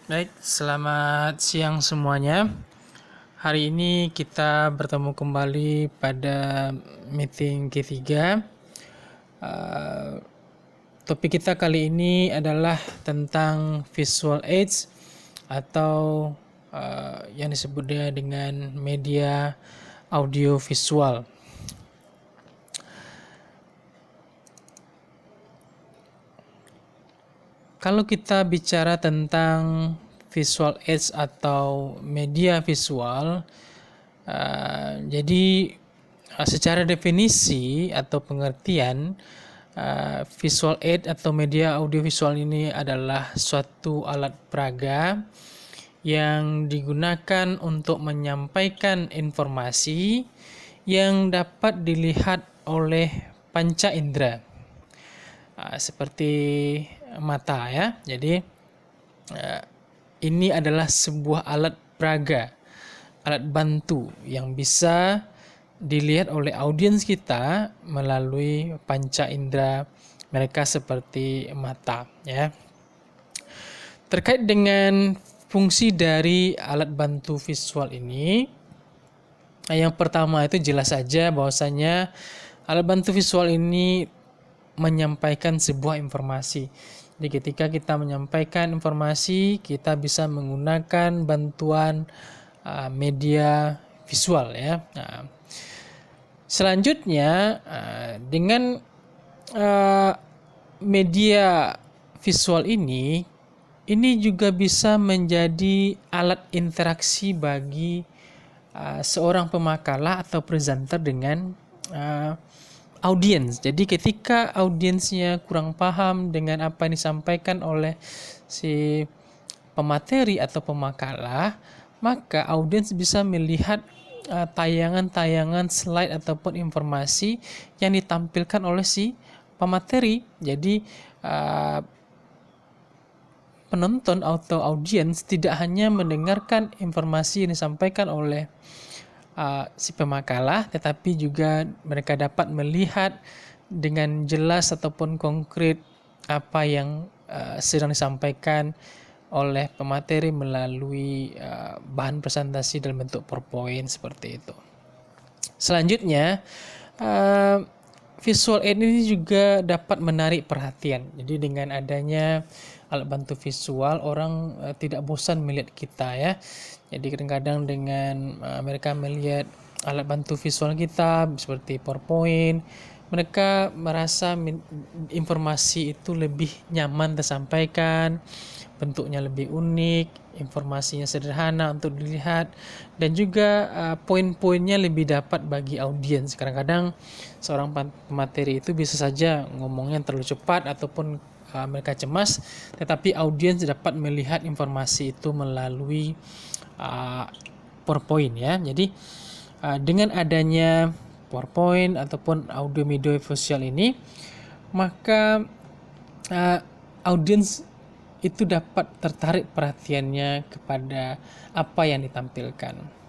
Baik, selamat siang semuanya. Hari ini kita bertemu kembali pada meeting ketiga. Topik kita kali ini adalah tentang visual aids atau yang disebut dengan media audio visual. Kalau kita bicara tentang visual aids atau media visual, jadi secara definisi atau pengertian, visual aid atau media audiovisual ini adalah suatu alat peraga yang digunakan untuk menyampaikan informasi yang dapat dilihat oleh panca indera, seperti mata ya. Jadi ini adalah sebuah alat peraga, alat bantu yang bisa dilihat oleh audiens kita melalui panca indera mereka seperti mata ya. Terkait dengan fungsi dari alat bantu visual ini, yang pertama itu jelas saja bahwasanya alat bantu visual ini menyampaikan sebuah informasi. Jadi ketika kita menyampaikan informasi, kita bisa menggunakan bantuan media visual ya. Selanjutnya dengan media visual ini juga bisa menjadi alat interaksi bagi seorang pemakalah atau presenter dengan audiens. Jadi ketika audiensnya kurang paham dengan apa yang disampaikan oleh si pemateri atau pemakalah, maka audiens bisa melihat tayangan-tayangan slide ataupun informasi yang ditampilkan oleh si pemateri. Jadi penonton atau audiens tidak hanya mendengarkan informasi yang disampaikan oleh si pemakalah, tetapi juga mereka dapat melihat dengan jelas ataupun konkret apa yang sedang disampaikan oleh pemateri melalui bahan presentasi dalam bentuk PowerPoint seperti itu. Selanjutnya, visual aid ini juga dapat menarik perhatian. Jadi dengan adanya alat bantu visual, orang tidak bosan melihat kita ya. Jadi kadang-kadang dengan mereka melihat alat bantu visual kita seperti PowerPoint, mereka merasa informasi itu lebih nyaman tersampaikan, bentuknya lebih unik, informasinya sederhana untuk dilihat, dan juga poin-poinnya lebih dapat bagi audiens. Kadang-kadang seorang pemateri itu bisa saja ngomongnya terlalu cepat ataupun mereka cemas, tetapi audiens dapat melihat informasi itu melalui PowerPoint ya. Jadi dengan adanya PowerPoint ataupun audio media visual ini, maka audiens itu dapat tertarik perhatiannya kepada apa yang ditampilkan.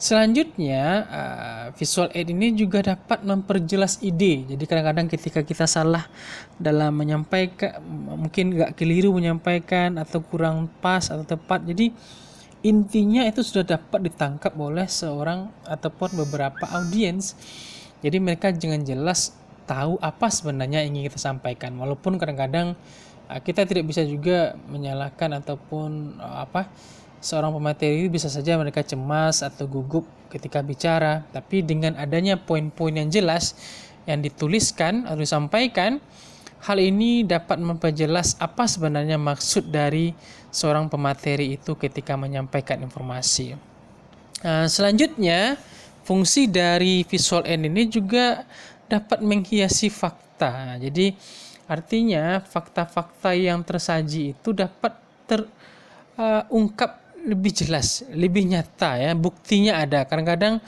Selanjutnya, visual aid ini juga dapat memperjelas ide. Jadi kadang-kadang ketika kita salah dalam menyampaikan, mungkin nggak keliru menyampaikan atau kurang pas atau tepat, jadi intinya itu sudah dapat ditangkap oleh seorang ataupun beberapa audiens. Jadi mereka dengan jelas tahu apa sebenarnya yang ingin kita sampaikan. Walaupun kadang-kadang kita tidak bisa juga menyalahkan ataupun seorang pemateri bisa saja mereka cemas atau gugup ketika bicara, tapi dengan adanya poin-poin yang jelas yang dituliskan atau disampaikan, hal ini dapat memperjelas apa sebenarnya maksud dari seorang pemateri itu ketika menyampaikan informasi. Selanjutnya, fungsi dari visual aid ini juga dapat menghiasi fakta. Jadi artinya fakta-fakta yang tersaji itu dapat terungkap lebih jelas, lebih nyata ya, buktinya ada. Kadang-kadang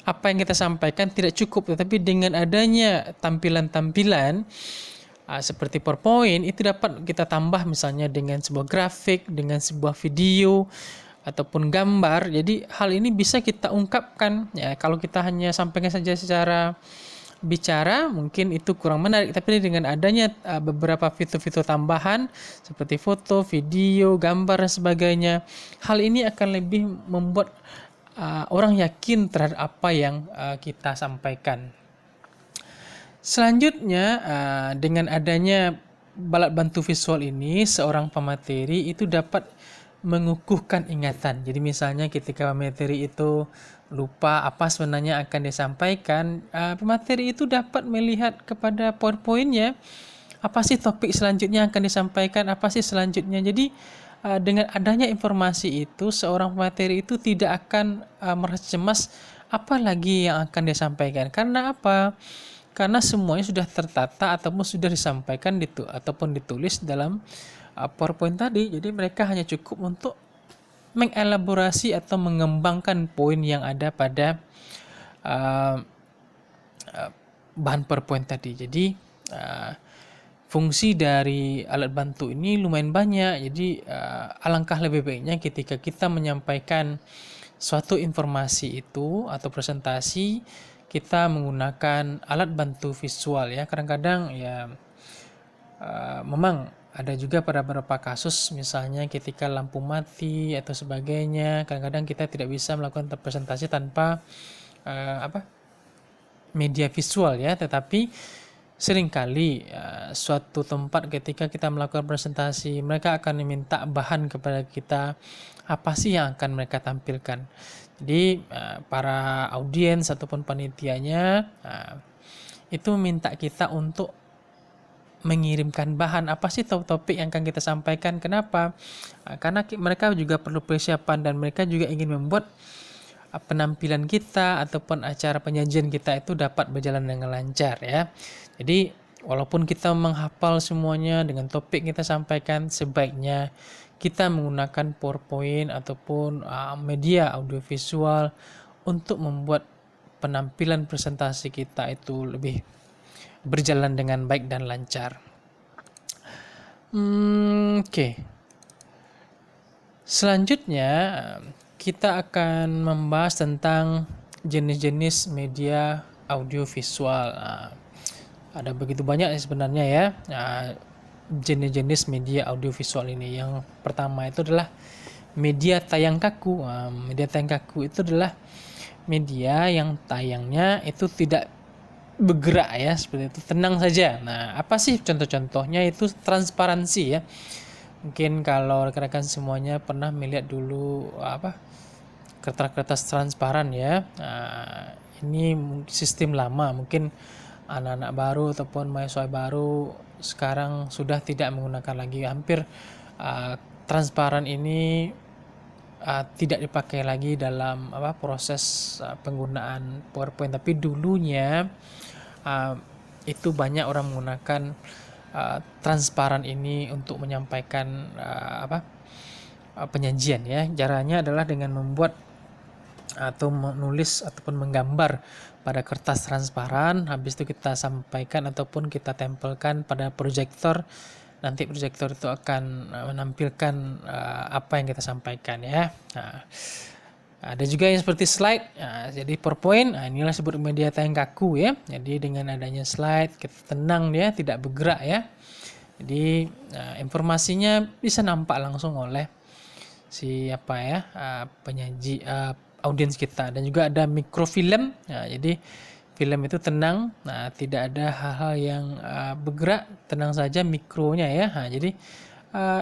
apa yang kita sampaikan tidak cukup, tetapi dengan adanya tampilan-tampilan seperti PowerPoint itu dapat kita tambah misalnya dengan sebuah grafik, dengan sebuah video ataupun gambar. Jadi hal ini bisa kita ungkapkan ya. Kalau kita hanya sampaikan saja secara bicara mungkin itu kurang menarik, tapi dengan adanya beberapa fitur-fitur tambahan seperti foto, video, gambar dan sebagainya, hal ini akan lebih membuat orang yakin terhadap apa yang kita sampaikan. Selanjutnya, dengan adanya alat bantu visual ini, seorang pemateri itu dapat mengukuhkan ingatan. Jadi misalnya ketika pemateri itu lupa apa sebenarnya akan disampaikan, pemateri itu dapat melihat kepada PowerPoint-nya, apa sih topik selanjutnya akan disampaikan, apa sih selanjutnya. Jadi dengan adanya informasi itu, seorang pemateri itu tidak akan merasa cemas apa lagi yang akan disampaikan. Karena apa? Karena semuanya sudah tertata ataupun sudah disampaikan ataupun ditulis dalam PowerPoint tadi. Jadi mereka hanya cukup untuk mengelaborasi atau mengembangkan poin yang ada pada bahan PowerPoint tadi. Jadi fungsi dari alat bantu ini lumayan banyak. Jadi alangkah lebih baiknya ketika kita menyampaikan suatu informasi itu atau presentasi, kita menggunakan alat bantu visual ya. Kadang-kadang ya memang ada juga pada beberapa kasus, misalnya ketika lampu mati atau sebagainya, kadang-kadang kita tidak bisa melakukan presentasi tanpa media visual ya. Tetapi seringkali suatu tempat ketika kita melakukan presentasi, mereka akan meminta bahan kepada kita, apa sih yang akan mereka tampilkan. Jadi para audiens ataupun panitianya itu meminta kita untuk mengirimkan bahan, apa sih topik yang akan kita sampaikan. Kenapa? Karena mereka juga perlu persiapan dan mereka juga ingin membuat penampilan kita ataupun acara penyajian kita itu dapat berjalan dengan lancar ya. Jadi walaupun kita menghafal semuanya dengan topik kita sampaikan, sebaiknya kita menggunakan PowerPoint ataupun media audiovisual untuk membuat penampilan presentasi kita itu lebih berjalan dengan baik dan lancar. Oke. Selanjutnya kita akan membahas tentang jenis-jenis media audiovisual. Ada begitu banyak sebenarnya ya jenis-jenis media audiovisual ini. Yang pertama itu adalah media tayang kaku. Media tayang kaku itu adalah media yang tayangnya itu tidak bergerak ya, seperti itu, tenang saja. Nah, apa sih contoh-contohnya? Itu transparansi ya. Mungkin kalau rekan-rekan semuanya pernah melihat dulu kertas-kertas transparan ya. Ini sistem lama, mungkin anak-anak baru ataupun mahasiswa baru sekarang sudah tidak menggunakan lagi. Hampir transparan ini tidak dipakai lagi dalam proses penggunaan PowerPoint. Tapi dulunya itu banyak orang menggunakan transparan ini untuk menyampaikan penyajian ya. Caranya adalah dengan membuat atau menulis ataupun menggambar pada kertas transparan, habis itu kita sampaikan ataupun kita tempelkan pada proyektor. Nanti proyektor itu akan menampilkan apa yang kita sampaikan ya. Ada juga yang seperti slide. Jadi PowerPoint, inilah disebut media tayang kaku ya. Jadi dengan adanya slide, kita tenang dia, tidak bergerak ya. Jadi informasinya bisa nampak langsung oleh penyaji, audiens kita. Dan juga ada mikrofilm. Jadi film itu tenang, tidak ada hal-hal yang bergerak, tenang saja mikronya ya. Jadi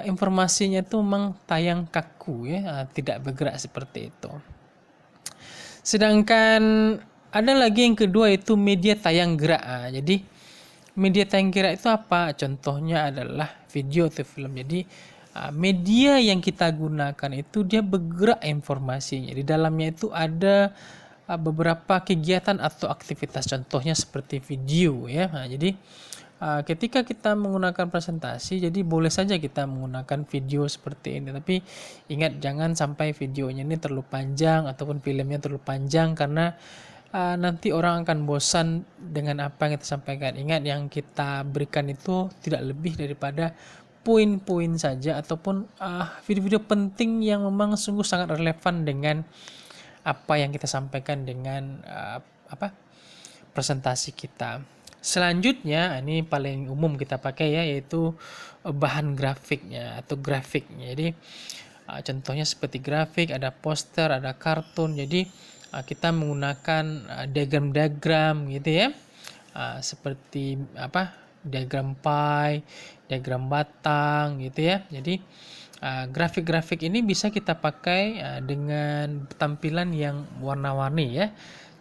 informasinya itu memang tayang kaku ya, tidak bergerak seperti itu. Sedangkan ada lagi yang kedua, itu media tayang gerak. Jadi media tayang gerak itu apa? Contohnya adalah video atau film. Jadi media yang kita gunakan itu dia bergerak informasinya. Di dalamnya itu ada beberapa kegiatan atau aktivitas, contohnya seperti video ya. Jadi ketika kita menggunakan presentasi, jadi boleh saja kita menggunakan video seperti ini, tapi ingat jangan sampai videonya ini terlalu panjang ataupun filmnya terlalu panjang, karena nanti orang akan bosan dengan apa yang kita sampaikan. Ingat, yang kita berikan itu tidak lebih daripada poin-poin saja ataupun video-video penting yang memang sungguh sangat relevan dengan apa yang kita sampaikan dengan presentasi kita. Selanjutnya ini paling umum kita pakai ya, yaitu bahan grafiknya atau grafiknya. Jadi contohnya seperti grafik, ada poster, ada kartun. Jadi kita menggunakan diagram-diagram gitu ya. Seperti diagram pie, diagram batang gitu ya. Jadi grafik-grafik ini bisa kita pakai dengan tampilan yang warna-warni ya.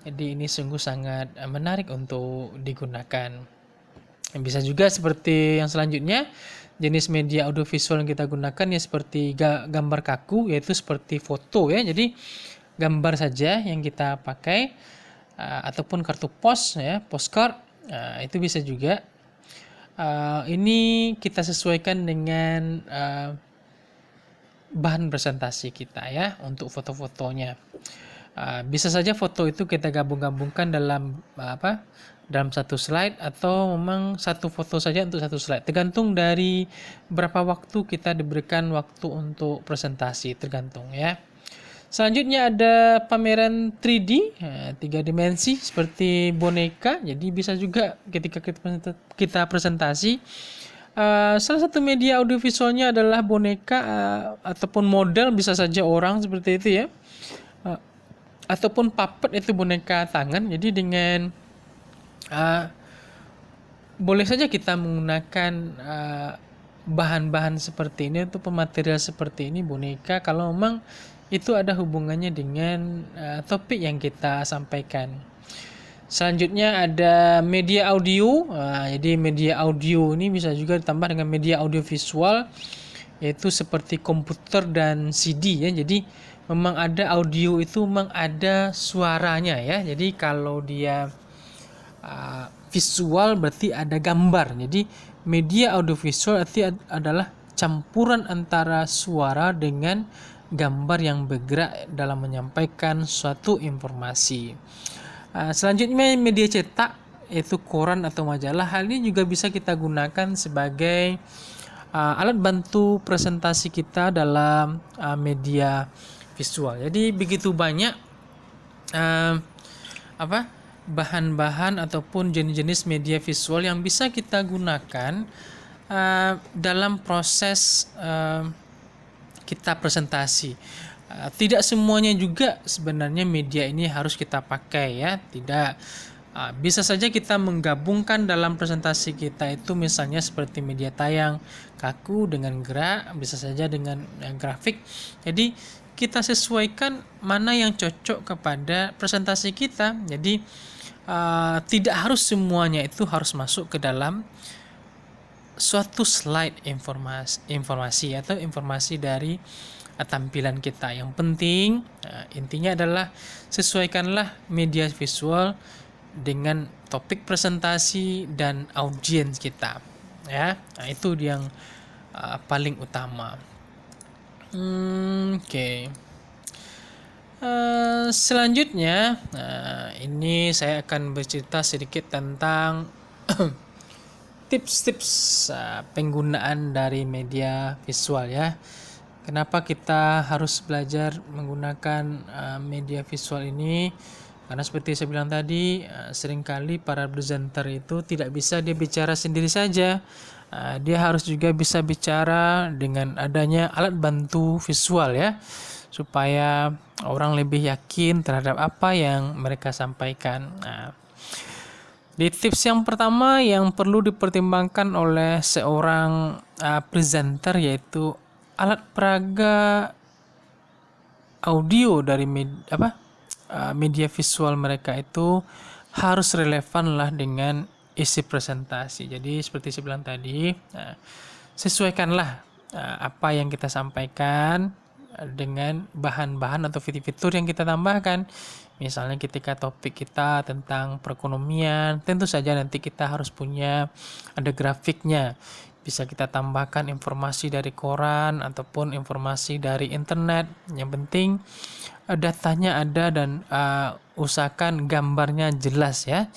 Jadi ini sungguh sangat menarik untuk digunakan. Bisa juga seperti yang selanjutnya, jenis media audiovisual yang kita gunakan ya seperti gambar kaku, yaitu seperti foto ya. Jadi gambar saja yang kita pakai, ataupun kartu pos ya, postcard, itu bisa juga. Ini kita sesuaikan dengan bahan presentasi kita ya untuk foto-fotonya. Bisa saja foto itu kita gabung-gabungkan dalam dalam satu slide, atau memang satu foto saja untuk satu slide, tergantung dari berapa waktu kita diberikan waktu untuk presentasi, tergantung ya. Selanjutnya ada pameran 3D, 3 dimensi seperti boneka. Jadi bisa juga ketika kita presentasi, salah satu media audiovisualnya adalah boneka, ataupun model, bisa saja orang seperti itu ya, ataupun puppet, itu boneka tangan. Jadi dengan boleh saja kita menggunakan bahan-bahan seperti ini atau material seperti ini, boneka, kalau memang itu ada hubungannya dengan topik yang kita sampaikan. Selanjutnya ada media audio. Jadi media audio ini bisa juga ditambah dengan media audio visual, yaitu seperti komputer dan CD ya. Jadi memang ada audio itu memang ada suaranya ya. Jadi kalau dia visual berarti ada gambar. Jadi media audio visual arti adalah campuran antara suara dengan gambar yang bergerak dalam menyampaikan suatu informasi. Selanjutnya media cetak, yaitu koran atau majalah. Hal ini juga bisa kita gunakan sebagai alat bantu presentasi kita dalam media visual. Jadi begitu banyak bahan-bahan ataupun jenis-jenis media visual yang bisa kita gunakan dalam proses kita presentasi. Tidak semuanya juga sebenarnya media ini harus kita pakai ya, tidak. Bisa saja kita menggabungkan dalam presentasi kita itu, misalnya seperti media tayang kaku dengan gerak, bisa saja dengan grafik. Jadi kita sesuaikan mana yang cocok kepada presentasi kita. Jadi tidak harus semuanya itu harus masuk ke dalam suatu slide informasi atau informasi dari tampilan kita. Yang penting intinya adalah sesuaikanlah media visual dengan topik presentasi dan audiens kita ya. Itu yang paling utama. Selanjutnya ini saya akan bercerita sedikit tentang tips-tips penggunaan dari media visual ya. Kenapa kita harus belajar menggunakan media visual ini? Karena seperti saya bilang tadi, seringkali para presenter itu tidak bisa dia bicara sendiri saja. Dia harus juga bisa bicara dengan adanya alat bantu visual ya, supaya orang lebih yakin terhadap apa yang mereka sampaikan. Di tips yang pertama yang perlu dipertimbangkan oleh seorang presenter, yaitu alat peraga audio dari media visual mereka itu harus relevan lah dengan isi presentasi. Jadi seperti saya bilang tadi, sesuaikanlah apa yang kita sampaikan dengan bahan-bahan atau fitur-fitur yang kita tambahkan. Misalnya ketika topik kita tentang perekonomian, tentu saja nanti kita harus punya ada grafiknya. Bisa kita tambahkan informasi dari koran ataupun informasi dari internet. Yang penting datanya ada dan usahakan gambarnya jelas ya.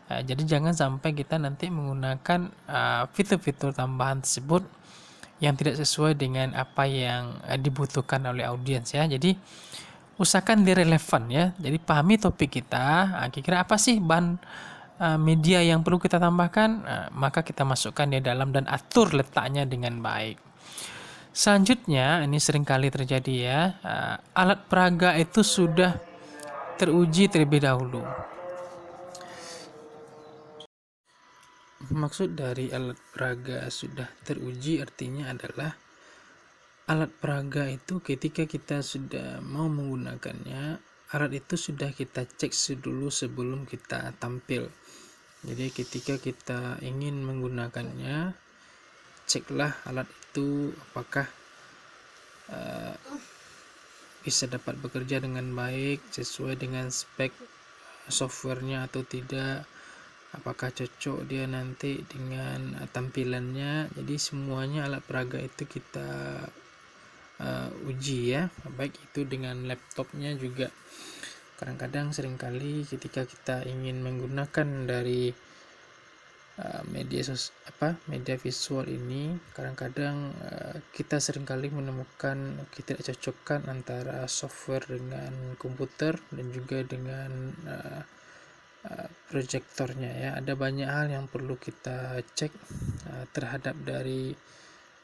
Jadi jangan sampai kita nanti menggunakan fitur-fitur tambahan tersebut yang tidak sesuai dengan apa yang dibutuhkan oleh audiens ya. Jadi usahakan dia relevan ya. Jadi pahami topik kita, kira-kira apa sih bahan media yang perlu kita tambahkan, maka kita masukkan di dalam dan atur letaknya dengan baik. Selanjutnya, ini seringkali terjadi ya, alat peraga itu sudah teruji terlebih dahulu. Maksud dari alat peraga sudah teruji artinya adalah alat peraga itu ketika kita sudah mau menggunakannya, alat itu sudah kita cek dulu sebelum kita tampil. Jadi ketika kita ingin menggunakannya, ceklah alat itu apakah bisa dapat bekerja dengan baik sesuai dengan spek softwarenya atau tidak, apakah cocok dia nanti dengan tampilannya. Jadi semuanya alat peraga itu kita uji ya, baik itu dengan laptopnya juga. Kadang-kadang seringkali ketika kita ingin menggunakan dari media visual ini, kadang-kadang kita seringkali menemukan ketidakcocokan antara software dengan komputer dan juga dengan proyektornya ya. Ada banyak hal yang perlu kita cek terhadap dari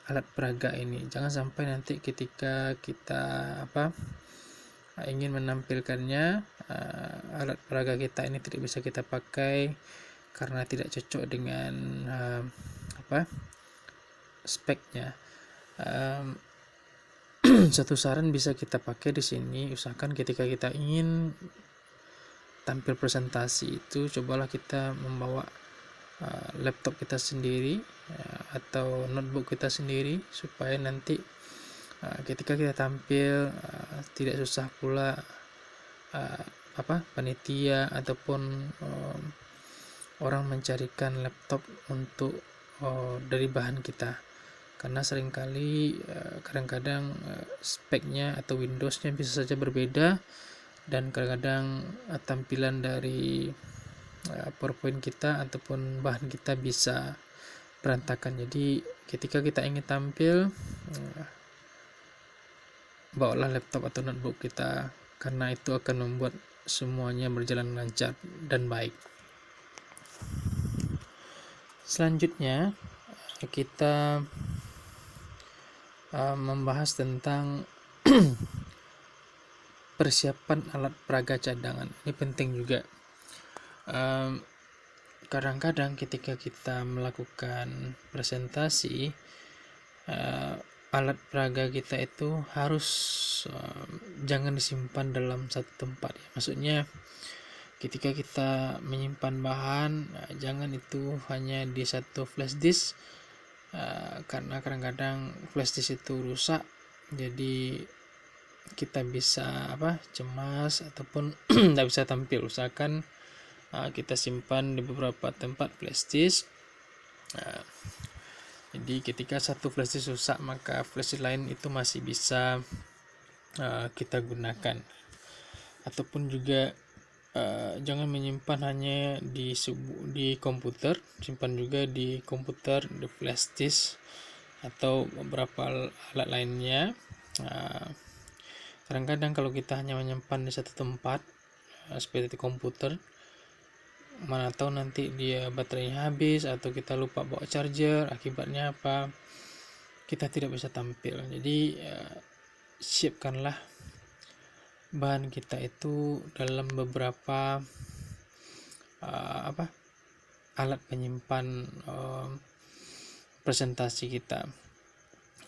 alat peraga ini. Jangan sampai nanti ketika kita ingin menampilkannya, alat peraga kita ini tidak bisa kita pakai karena tidak cocok dengan speknya. Satu saran bisa kita pakai di sini, usahakan ketika kita ingin tampil presentasi itu, cobalah kita membawa laptop kita sendiri atau notebook kita sendiri, supaya nanti ketika kita tampil tidak susah pula panitia ataupun orang mencarikan laptop untuk dari bahan kita, karena seringkali kadang-kadang speknya atau Windowsnya bisa saja berbeda, dan kadang-kadang tampilan dari PowerPoint kita ataupun bahan kita bisa berantakan. Jadi ketika kita ingin tampil, bawalah laptop atau notebook kita, karena itu akan membuat semuanya berjalan lancar dan baik. Selanjutnya kita membahas tentang persiapan alat peraga cadangan. Ini penting juga. Kadang-kadang ketika kita melakukan presentasi, alat peraga kita itu harus jangan disimpan dalam satu tempat ya. Maksudnya ketika kita menyimpan bahan, jangan itu hanya di satu flash disk, karena kadang-kadang flash disk itu rusak, jadi kita bisa cemas ataupun tidak bisa tampil. Usahakan kita simpan di beberapa tempat flash disk. Jadi ketika satu flash disk rusak, maka flash disk lain itu masih bisa kita gunakan. Ataupun juga jangan menyimpan hanya di komputer, simpan juga di komputer, di flash disk atau beberapa alat lainnya. Kadang-kadang kalau kita hanya menyimpan di satu tempat seperti di komputer, mana tahu nanti dia baterainya habis atau kita lupa bawa charger, akibatnya apa? Kita tidak bisa tampil. Jadi siapkanlah bahan kita itu dalam beberapa alat penyimpan presentasi kita.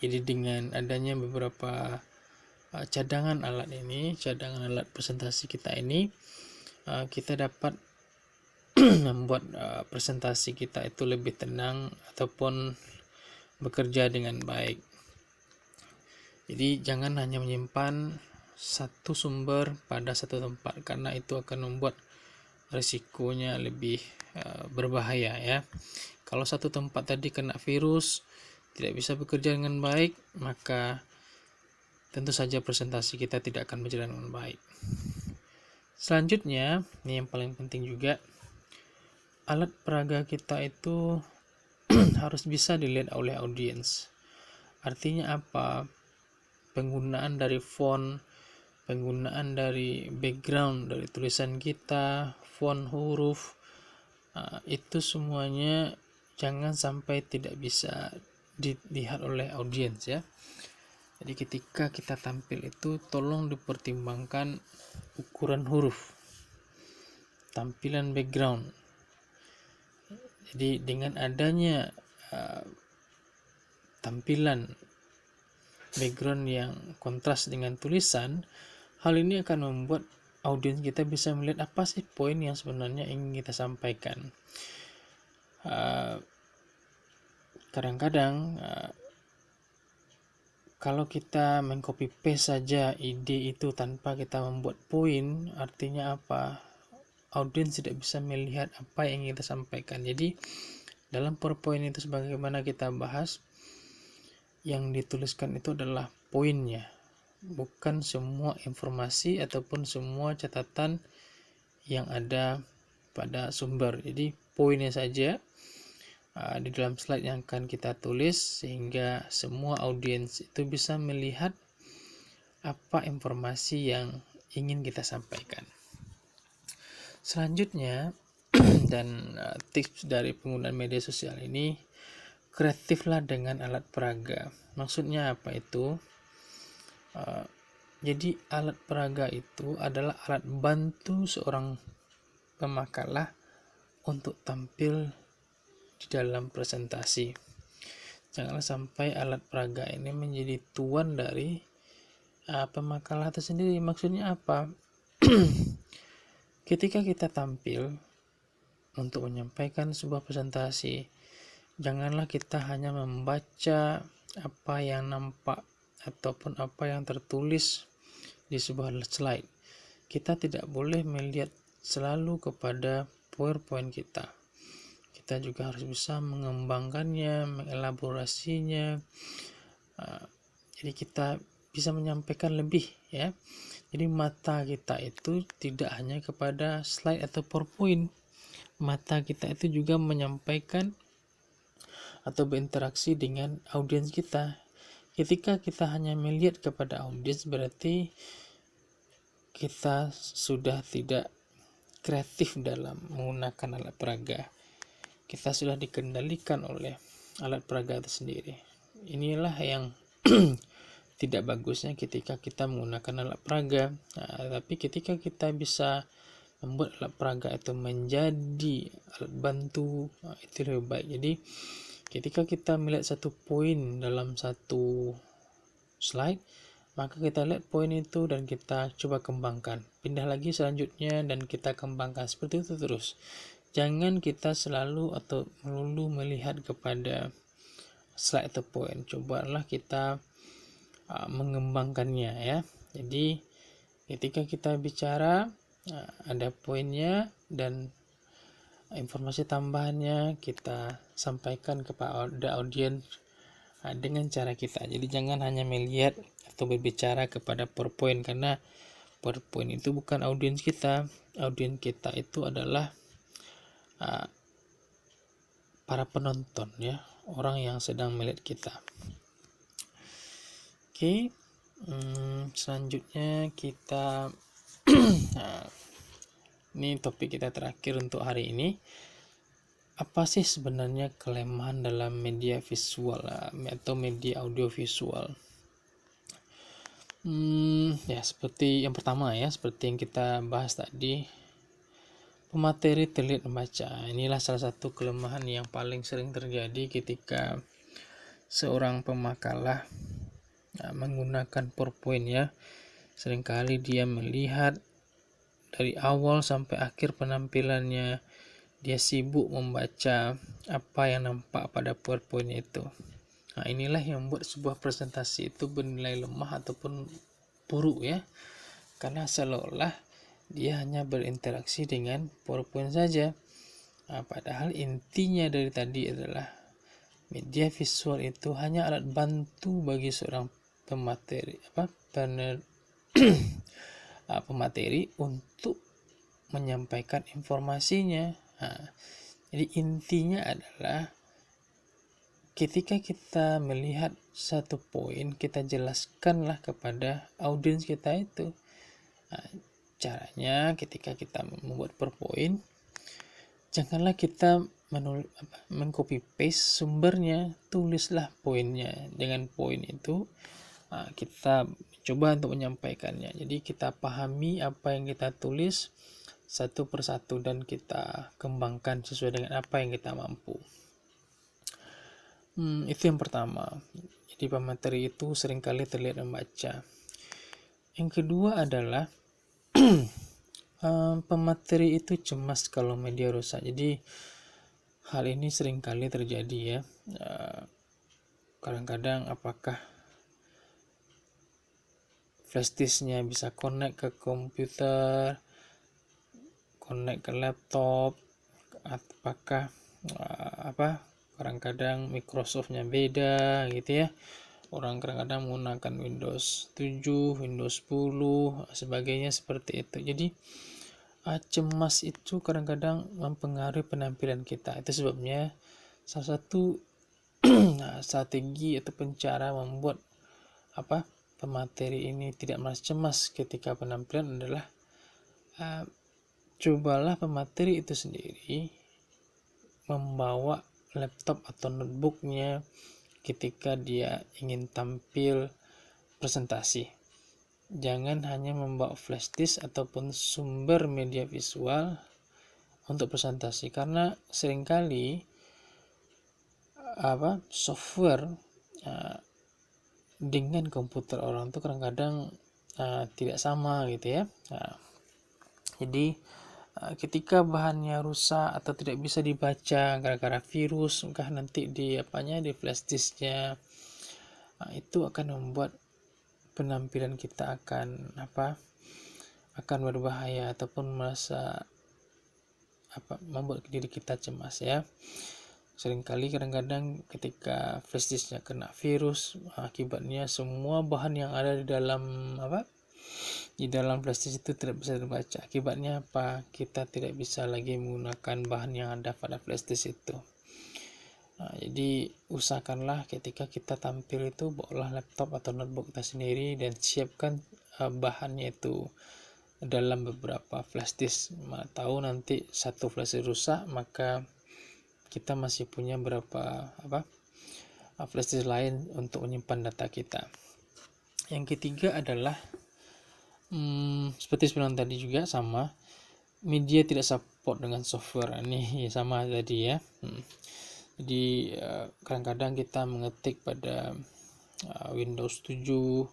Jadi dengan adanya beberapa cadangan alat presentasi kita ini, kita dapat membuat presentasi kita itu lebih tenang ataupun bekerja dengan baik. Jadi jangan hanya menyimpan satu sumber pada satu tempat, karena itu akan membuat risikonya lebih berbahaya ya. Kalau satu tempat tadi kena virus, tidak bisa bekerja dengan baik, maka tentu saja presentasi kita tidak akan berjalan dengan baik. Selanjutnya, ini yang paling penting juga, alat peraga kita itu harus bisa dilihat oleh audiens. Artinya apa? Penggunaan dari font, penggunaan dari background dari tulisan kita, font, huruf, Itu semuanya jangan sampai tidak bisa dilihat oleh audiens ya. Jadi ketika kita tampil itu tolong dipertimbangkan ukuran huruf, tampilan background. Jadi dengan adanya tampilan background yang kontras dengan tulisan, hal ini akan membuat audiens kita bisa melihat apa sih poin yang sebenarnya ingin kita sampaikan. Kadang-kadang kalau kita mengcopy paste saja ide itu tanpa kita membuat poin, artinya apa? Audiens tidak bisa melihat apa yang ingin kita sampaikan. Jadi dalam PowerPoint itu sebagaimana kita bahas, yang dituliskan itu adalah poinnya, bukan semua informasi ataupun semua catatan yang ada pada sumber. Jadi poinnya saja di dalam slide yang akan kita tulis sehingga semua audiens itu bisa melihat apa informasi yang ingin kita sampaikan. Selanjutnya dan tips dari penggunaan media sosial ini, kreatiflah dengan alat peraga. Maksudnya apa itu? Jadi alat peraga itu adalah alat bantu seorang pemakalah untuk tampil di dalam presentasi. Janganlah sampai alat peraga ini menjadi tuan dari pemakalah itu sendiri. Maksudnya apa? Ketika kita tampil untuk menyampaikan sebuah presentasi, janganlah kita hanya membaca apa yang nampak ataupun apa yang tertulis di sebuah slide. Kita tidak boleh melihat selalu kepada PowerPoint kita. Kita juga harus bisa mengembangkannya, mengelaborasinya. Jadi kita bisa menyampaikan lebih ya. Jadi mata kita itu tidak hanya kepada slide atau PowerPoint. Mata kita itu juga menyampaikan atau berinteraksi dengan audiens kita. Ketika kita hanya melihat kepada audiens, berarti kita sudah tidak kreatif dalam menggunakan alat peraga. Kita sudah dikendalikan oleh alat peraga itu sendiri. Inilah yang tidak bagusnya ketika kita menggunakan alat peraga. Tapi ketika kita bisa membuat alat peraga itu menjadi alat bantu, itu lebih baik. Jadi ketika kita melihat satu poin dalam satu slide, maka kita lihat poin itu dan kita coba kembangkan. Pindah lagi selanjutnya dan kita kembangkan. Seperti itu terus. Jangan kita selalu atau melulu melihat kepada slide atau poin. Cobalah kita mengembangkannya ya. Jadi ketika kita bicara ada poinnya dan informasi tambahannya kita sampaikan kepada audiens dengan cara kita. Jadi jangan hanya melihat atau berbicara kepada PowerPoint, karena PowerPoint itu bukan audiens kita. Audiens kita itu adalah para penonton ya, orang yang sedang melihat kita. Oke, selanjutnya kita ini topik kita terakhir untuk hari ini. Apa sih sebenarnya kelemahan dalam media visual atau media audiovisual? Ya seperti yang pertama ya, seperti yang kita bahas tadi, pemateri terlihat membaca. Inilah salah satu kelemahan yang paling sering terjadi ketika seorang pemakalah menggunakan PowerPoint ya. Seringkali dia melihat dari awal sampai akhir penampilannya, dia sibuk membaca apa yang nampak pada PowerPoint itu. Inilah yang membuat sebuah presentasi itu bernilai lemah ataupun buruk ya, karena seolah-olah dia hanya berinteraksi dengan PowerPoint saja. Padahal intinya dari tadi adalah media visual itu hanya alat bantu bagi seorang pemateri pemateri untuk menyampaikan informasinya. Jadi intinya adalah ketika kita melihat satu poin, kita jelaskanlah kepada audiens kita itu. Caranya ketika kita membuat PowerPoint, janganlah kita mengcopy paste sumbernya, tulislah poinnya. Dengan poin itu kita coba untuk menyampaikannya. Jadi kita pahami apa yang kita tulis satu persatu dan kita kembangkan sesuai dengan apa yang kita mampu. Itu yang pertama. Jadi pemateri itu seringkali terlihat membaca. Yang kedua adalah pemateri itu cemas kalau media rusak. Jadi hal ini seringkali terjadi ya. Kadang-kadang apakah flash disknya bisa connect ke komputer, connect ke laptop, apakah kadang-kadang Microsoftnya beda gitu ya. Orang kadang-kadang menggunakan Windows 7, Windows 10, sebagainya seperti itu. Jadi cemas itu kadang-kadang mempengaruhi penampilan kita. Itu sebabnya salah satu strategi ataupun cara membuat pemateri ini tidak merasa cemas ketika penampilan adalah cobalah pemateri itu sendiri membawa laptop atau notebooknya ketika dia ingin tampil presentasi. Jangan hanya membawa flash disk ataupun sumber media visual untuk presentasi, karena seringkali software dengan komputer orang itu kadang-kadang tidak sama gitu ya. Jadi ketika bahannya rusak atau tidak bisa dibaca gara-gara virus, entah nanti di flash disknya, itu akan membuat penampilan kita akan berbahaya ataupun merasa membuat diri kita cemas ya. Seringkali kadang-kadang ketika flash disknya kena virus, akibatnya semua bahan yang ada di dalam flash disk itu tidak bisa dibaca. Akibatnya kita tidak bisa lagi menggunakan bahan yang ada pada flash disk itu. Jadi usahakanlah ketika kita tampil itu bawalah laptop atau notebook kita sendiri dan siapkan bahannya itu dalam beberapa flash disk. Tahu nanti satu flash disk rusak, maka kita masih punya berapa flash disk lain untuk menyimpan data kita. Yang ketiga adalah seperti sebelum tadi juga sama, media tidak support dengan software ini sama tadi ya. Jadi kadang-kadang kita mengetik pada Windows 7,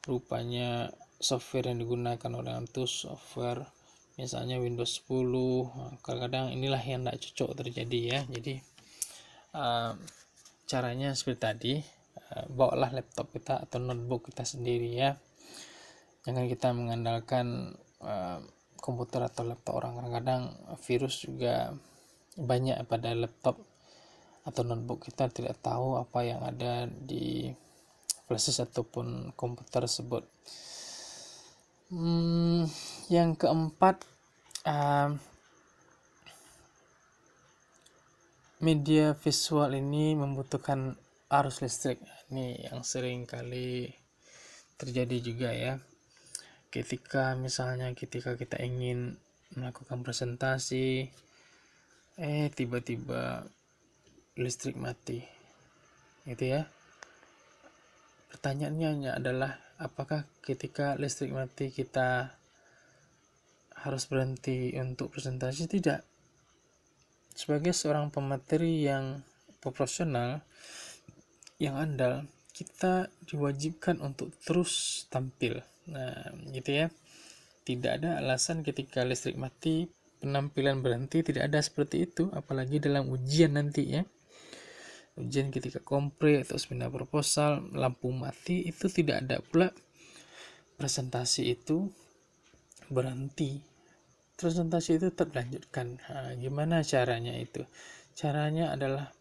rupanya software yang digunakan orang itu software misalnya Windows 10. Kadang-kadang inilah yang tidak cocok terjadi ya. Jadi caranya seperti tadi, bawalah laptop kita atau notebook kita sendiri ya. Jangan kita mengandalkan komputer atau laptop orang. Kadang-kadang virus juga banyak pada laptop atau notebook, kita tidak tahu apa yang ada di flash disk ataupun komputer tersebut. Yang keempat, media visual ini membutuhkan arus listrik. Ini yang sering kali terjadi juga ya. Ketika kita ingin melakukan presentasi, tiba-tiba listrik mati gitu ya. Pertanyaannya adalah, apakah ketika listrik mati kita harus berhenti untuk presentasi? Tidak. Sebagai seorang pemateri yang profesional, yang andal, kita diwajibkan untuk terus tampil. Nah gitu ya. Tidak ada alasan ketika listrik mati penampilan berhenti, tidak ada seperti itu. Apalagi dalam ujian nanti ya. Ujian ketika kompre atau seminar proposal, lampu mati, itu tidak ada pula presentasi itu berhenti. Presentasi itu tetap dilanjutkan. Gimana caranya itu? Caranya adalah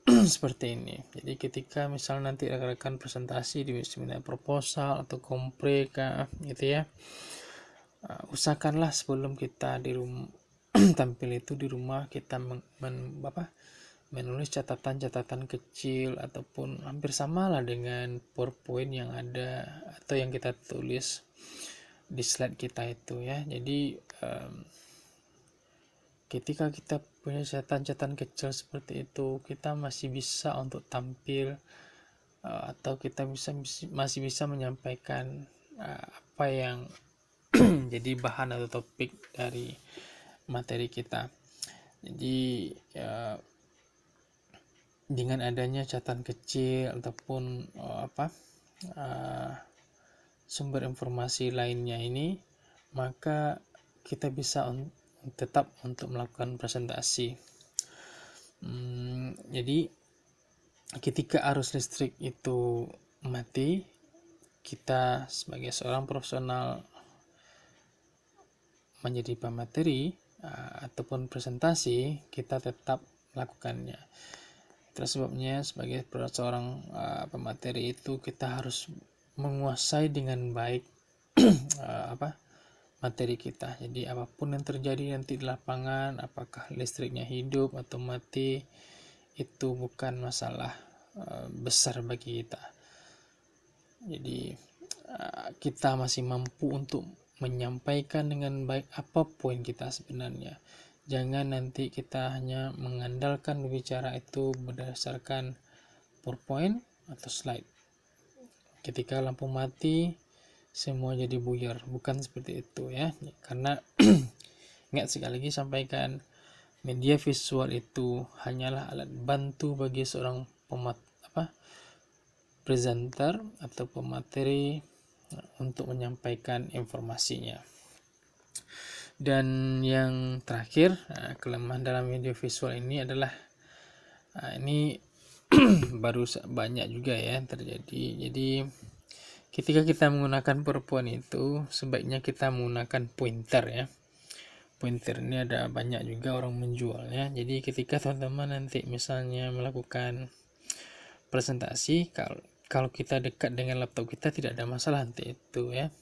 seperti ini. Jadi ketika misal nanti rekan-rekan presentasi di seminar proposal atau kompre gitu ya, usahakanlah sebelum kita di rumah tampil itu di rumah, kita menulis catatan-catatan kecil ataupun hampir samalah dengan PowerPoint yang ada atau yang kita tulis di slide kita itu ya. Jadi ketika kita punya catatan-catatan kecil seperti itu, kita masih bisa untuk tampil, atau kita masih bisa menyampaikan apa yang jadi bahan atau topik dari materi kita. Jadi dengan adanya catatan kecil ataupun sumber informasi lainnya ini, maka kita bisa tetap untuk melakukan presentasi. Jadi ketika arus listrik itu mati, kita sebagai seorang profesional menjadi pemateri ataupun presentasi, kita tetap melakukannya. Terus sebabnya sebagai seorang pemateri itu kita harus menguasai dengan baik materi kita. Jadi apapun yang terjadi nanti di lapangan, apakah listriknya hidup atau mati, itu bukan masalah besar bagi kita. Jadi kita masih mampu untuk menyampaikan dengan baik apa poin kita sebenarnya. Jangan nanti kita hanya mengandalkan berbicara itu berdasarkan PowerPoint atau slide. Ketika lampu mati, semua jadi buyar. Bukan seperti itu ya. Karena ingat sekali lagi sampaikan, media visual itu hanyalah alat bantu bagi seorang presenter atau pemateri untuk menyampaikan informasinya. Dan yang terakhir, kelemahan dalam media visual ini adalah ini baru banyak juga ya yang terjadi. Jadi ketika kita menggunakan PowerPoint itu sebaiknya kita menggunakan pointer ya. Pointer ini ada banyak juga orang menjualnya. Jadi ketika teman-teman nanti misalnya melakukan presentasi, kalau kita dekat dengan laptop kita tidak ada masalah nanti itu ya.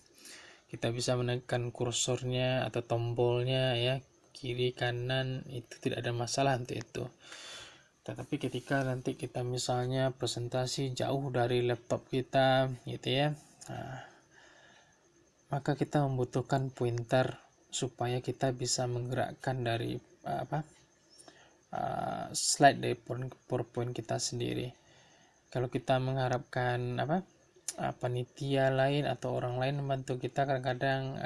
Kita bisa menekan kursornya atau tombolnya ya, kiri kanan, itu tidak ada masalah nanti itu. Tetapi ketika nanti kita misalnya presentasi jauh dari laptop kita gitu ya, maka kita membutuhkan pointer supaya kita bisa menggerakkan dari slide dari PowerPoint kita sendiri. Kalau kita mengharapkan panitia lain atau orang lain membantu kita, kadang-kadang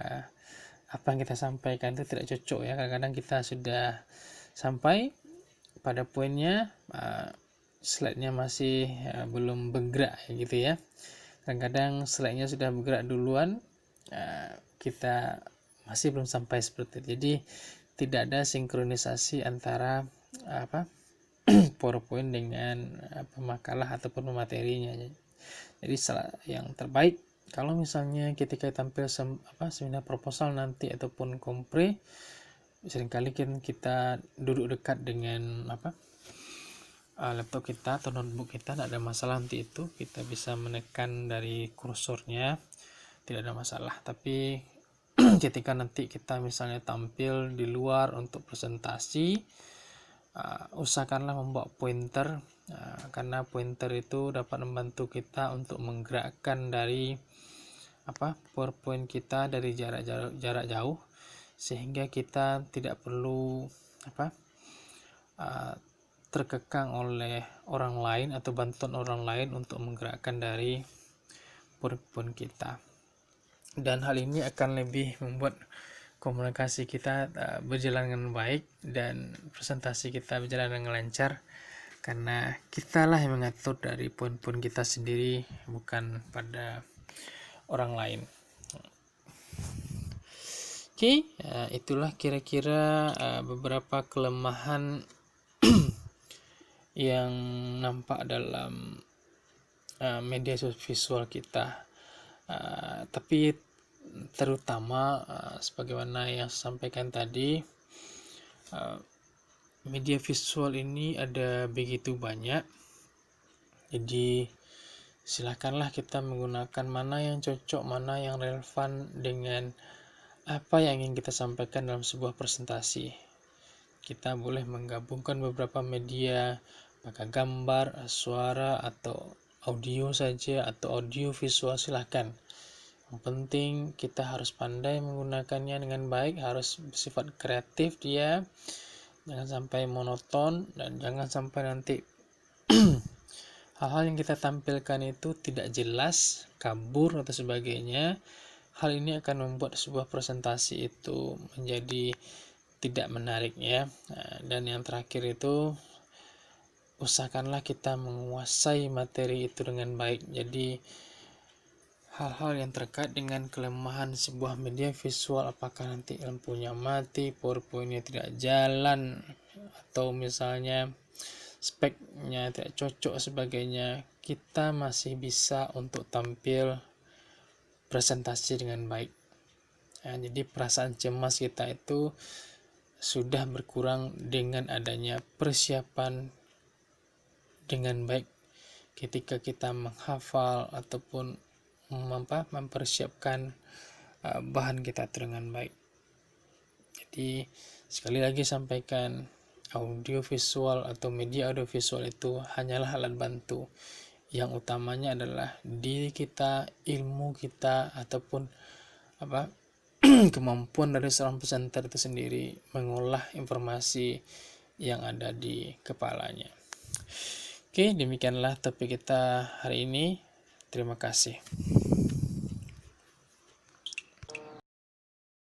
apa yang kita sampaikan itu tidak cocok ya. Kadang-kadang kita sudah sampai pada poinnya, slide-nya masih belum bergerak gitu ya. Kadang-kadang slide-nya sudah bergerak duluan, kita masih belum sampai seperti itu. Jadi tidak ada sinkronisasi antara PowerPoint dengan makalah ataupun materinya. Jadi yang terbaik kalau misalnya ketika tampil seminar proposal nanti ataupun kompre, seringkali kita duduk dekat dengan laptop kita atau notebook kita, tidak ada masalah nanti itu kita bisa menekan dari kursornya, tidak ada masalah. Tapi ketika nanti kita misalnya tampil di luar untuk presentasi, usahakanlah membawa pointer, karena pointer itu dapat membantu kita untuk menggerakkan dari PowerPoint kita dari jarak jauh, sehingga kita tidak perlu terkekang oleh orang lain atau bantuan orang lain untuk menggerakkan dari PowerPoint kita. Dan hal ini akan lebih membuat komunikasi kita berjalan dengan baik dan presentasi kita berjalan dengan lancar, karena kitalah yang mengatur dari poin-poin kita sendiri, bukan pada orang lain. Oke, itulah kira-kira beberapa kelemahan yang nampak dalam media visual kita. Tapi terutama sebagaimana yang saya sampaikan tadi, media visual ini ada begitu banyak. Jadi silakanlah kita menggunakan mana yang cocok, mana yang relevan dengan apa yang ingin kita sampaikan dalam sebuah presentasi. Kita boleh menggabungkan beberapa media, maka gambar, suara, atau audio saja, atau audio visual, silahkan. Yang penting kita harus pandai menggunakannya dengan baik, harus bersifat kreatif dia, Jangan sampai monoton dan jangan sampai nanti hal-hal yang kita tampilkan itu tidak jelas, kabur atau sebagainya. Hal ini akan membuat sebuah presentasi itu menjadi tidak menarik ya. Nah, dan yang terakhir itu usahakanlah kita menguasai materi itu dengan baik. Jadi hal-hal yang terkait dengan kelemahan sebuah media visual, apakah nanti lampunya mati, PowerPoint-nya tidak jalan, atau misalnya speknya tidak cocok sebagainya, kita masih bisa untuk tampil presentasi dengan baik. Nah, jadi perasaan cemas kita itu sudah berkurang dengan adanya persiapan dengan baik ketika kita menghafal ataupun mempersiapkan bahan kita dengan baik. Jadi sekali lagi sampaikan, audio visual atau media audio visual itu hanyalah alat bantu. Yang utamanya adalah diri kita, ilmu kita, ataupun kemampuan dari seorang presenter itu sendiri mengolah informasi yang ada di kepalanya. Oke, demikianlah topik kita hari ini. Terima kasih.